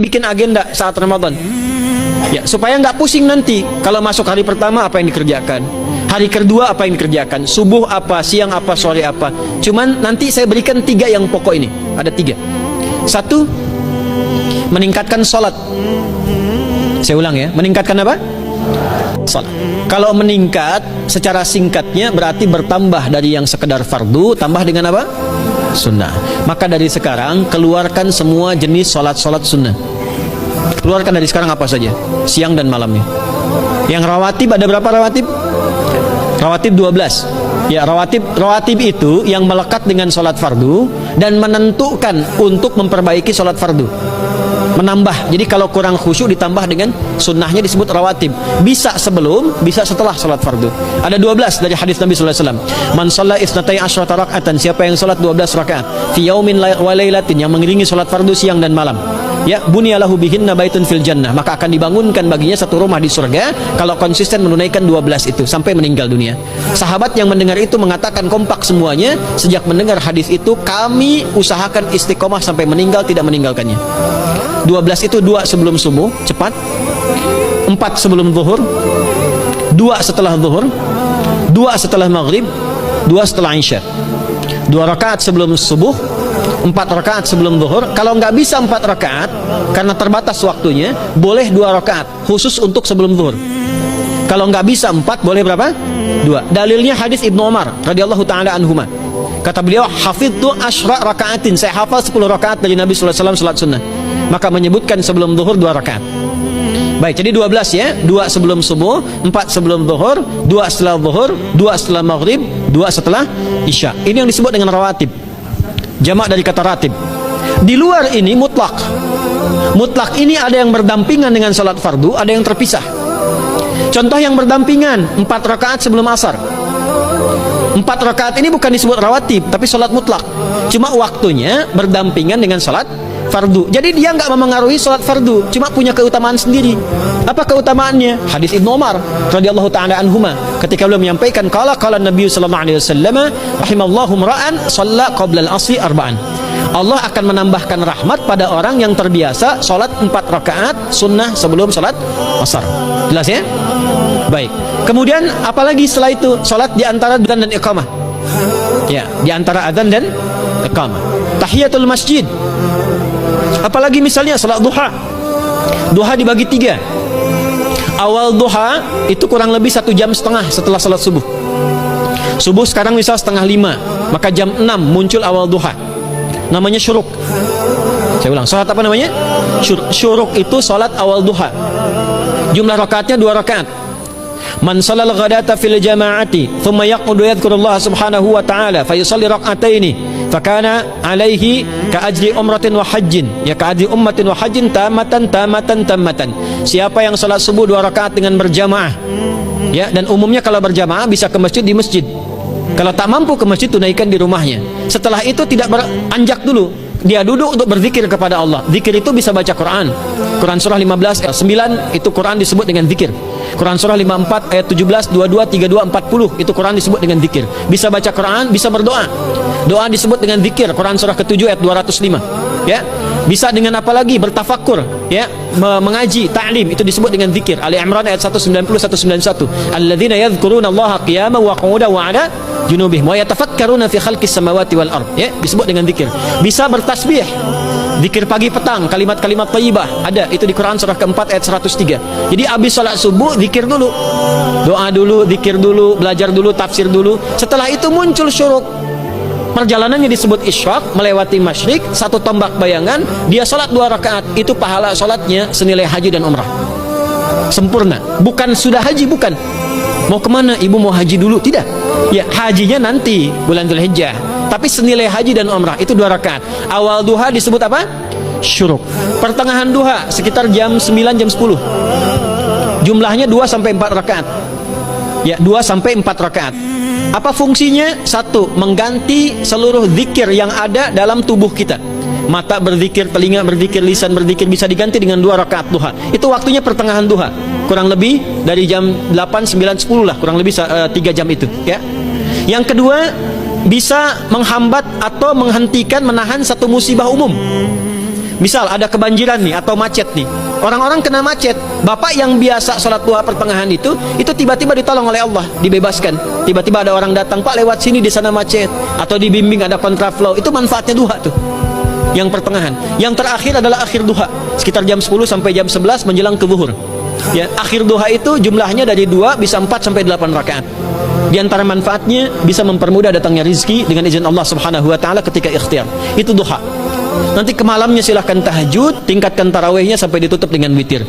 bikin agenda saat Ramadan. Ya, supaya nggak pusing nanti kalau masuk hari pertama apa yang dikerjakan, hari kedua apa yang dikerjakan, subuh apa, siang apa, sore apa. Cuman nanti saya berikan 3 yang pokok ini. Ada 3. 1, meningkatkan sholat. Saya ulang ya, meningkatkan apa? Sholat. Kalau meningkat secara singkatnya berarti bertambah dari yang sekedar fardu, tambah dengan apa? Sunnah. Maka dari sekarang keluarkan semua jenis sholat-sholat sunnah. Keluarkan dari sekarang apa saja, siang dan malamnya. Yang rawatib, ada berapa rawatib? Rawatib 12. Ya, rawatib itu yang melekat dengan sholat fardu dan menentukan untuk memperbaiki sholat fardu. Menambah. Jadi kalau kurang khusyuk ditambah dengan sunnahnya disebut rawatib. Bisa sebelum, bisa setelah sholat fardu. Ada 12 dari hadis Nabi sallallahu alaihi wasallam. Man shalla isnatai asyrata raka'atan, siapa yang sholat 12 rakaat fi yaumin wa lailatin, yang mengiringi sholat fardu siang dan malam. Ya, bunyalahu bihinna baitun fil jannah, maka akan dibangunkan baginya satu rumah di surga kalau konsisten menunaikan 12 itu sampai meninggal dunia. Sahabat yang mendengar itu mengatakan kompak semuanya, sejak mendengar hadis itu kami usahakan istiqomah sampai meninggal tidak meninggalkannya. 12 itu 2 sebelum subuh, cepat. 4 sebelum zuhur, 2 setelah zuhur, 2 setelah maghrib, 2 setelah isya. 2 rakaat sebelum subuh, 4 rakaat sebelum zuhur. Kalau nggak bisa 4 rakaat karena terbatas waktunya, boleh 2 rakaat khusus untuk sebelum zuhur. Kalau nggak bisa 4, boleh berapa? 2. Dalilnya hadis Ibnu Umar radhiyallahu taala anhuma. Kata beliau, hafidtu asyra rakaatin, saya hafal 10 rakaat dari Nabi sallallahu alaihi wasallam salat sunnah. Maka menyebutkan sebelum zuhur 2 rakaat. Baik, jadi 12 ya. 2 sebelum subuh, 4 sebelum zuhur, 2 setelah zuhur, 2 setelah maghrib, 2 setelah isya. Ini yang disebut dengan rawatib. Jamak dari kata ratib. Di luar ini mutlak. Mutlak ini ada yang berdampingan dengan salat fardu, ada yang terpisah. Contoh yang berdampingan, 4 rakaat sebelum asar. 4 rakaat ini bukan disebut rawatib, tapi salat mutlak. Cuma waktunya berdampingan dengan salat fardu. Jadi dia nggak memengaruhi salat fardu, cuma punya keutamaan sendiri. Apa keutamaannya? Hadis Ibnu Umar radhiyallahu taala anhuma, ketika beliau menyampaikan qala Nabi sallallahu alaihi wasallam rahimallahu ra'an shalla qabla al-'asri arba'an. Allah akan menambahkan rahmat pada orang yang terbiasa salat 4 rakaat sunnah sebelum salat asar. Jelas ya? Baik. Kemudian apalagi setelah itu? Salat di antara adzan dan iqamah. Ya, di antara adzan dan iqamah. Tahiyatul masjid. Apalagi misalnya salat duha. Duha dibagi 3. Awal duha itu kurang lebih 1,5 jam setelah salat subuh. Subuh sekarang misal 4:30, maka jam 6 muncul awal duha. Namanya syuruk. Saya ulang, salat apa namanya? Syuruk itu salat awal duha. Jumlah rakaatnya 2 rakaat. Man shalal ghadata fil jama'ati thumma yaqudu yadhkurullah subhanahu wa ta'ala fa yusalli rak'ataini fakana alaihi ka ajri umratin wa hajjin, ya ka ajri ummatin wa hajjin tamatan. Siapa yang salat subuh 2 rakaat dengan berjamaah, ya, dan umumnya kalau berjamaah bisa ke masjid, di masjid. Kalau tak mampu ke masjid, tunaikan di rumahnya. Setelah itu tidak beranjak dulu, dia duduk untuk berzikir kepada Allah. Zikir itu bisa baca Quran. Quran surah 15 ayat 9 itu Quran disebut dengan zikir. Quran surah 54 ayat 17, 22, 32, 40 itu Quran disebut dengan zikir. Bisa baca Quran, bisa berdoa. Doa disebut dengan zikir. Quran surah ke-7 ayat 205. Ya. Bisa dengan apa lagi? Bertafakur, ya, mengaji, ta'lim, itu disebut dengan zikir. Ali Imran ayat 190 191. Alladzina yadhkuruna Allaha qiyaman wa qu'udan wa 'ala junubihim wa yatafakkaruna fi khalqis samawati wal ard. Ya, disebut dengan zikir. Bisa bertasbih. Zikir pagi petang, kalimat-kalimat thayyibah ada itu di Quran surah ke-4 ayat 103. Jadi habis salat subuh zikir dulu. Doa dulu, zikir dulu, belajar dulu, tafsir dulu. Setelah itu muncul syuruk. Perjalanannya disebut isyraq, melewati masyrik, 1 tombak bayangan, dia salat 2 rakaat, itu pahala salatnya senilai haji dan umrah. Sempurna. Bukan sudah haji, bukan. Mau kemana? Ibu mau haji dulu? Tidak. Ya, hajinya nanti bulan Dzulhijjah. Tapi senilai haji dan umrah itu 2 rakaat. Awal duha disebut apa? Syuruk. Pertengahan duha sekitar jam 9 jam 10. Jumlahnya 2 sampai 4 rakaat. Ya, 2 sampai 4 rakaat. Apa fungsinya? 1, mengganti seluruh zikir yang ada dalam tubuh kita. Mata berzikir, telinga berzikir, lisan berzikir, bisa diganti dengan 2 rakaat duha. Itu waktunya pertengahan duha. Kurang lebih dari jam 8, 9, 10 lah, kurang lebih 3 jam itu, ya. Yang kedua, bisa menghambat atau menghentikan, menahan satu musibah umum. Misal ada kebanjiran nih atau macet nih. Orang-orang kena macet. Bapak yang biasa sholat duha pertengahan itu tiba-tiba ditolong oleh Allah, dibebaskan. Tiba-tiba ada orang datang, Pak lewat sini di sana macet. Atau dibimbing ada kontraflow. Itu manfaatnya duha tuh. Yang pertengahan. Yang terakhir adalah akhir duha. Sekitar jam 10 sampai jam 11 menjelang ke zuhur. Ya, akhir duha itu jumlahnya dari 2 bisa 4 sampai 8 rakaat. Di antara manfaatnya bisa mempermudah datangnya rizki dengan izin Allah Subhanahu wa taala ketika ikhtiar. Itu duha. Nanti ke malamnya silahkan tahajud, tingkatkan tarawihnya sampai ditutup dengan witir.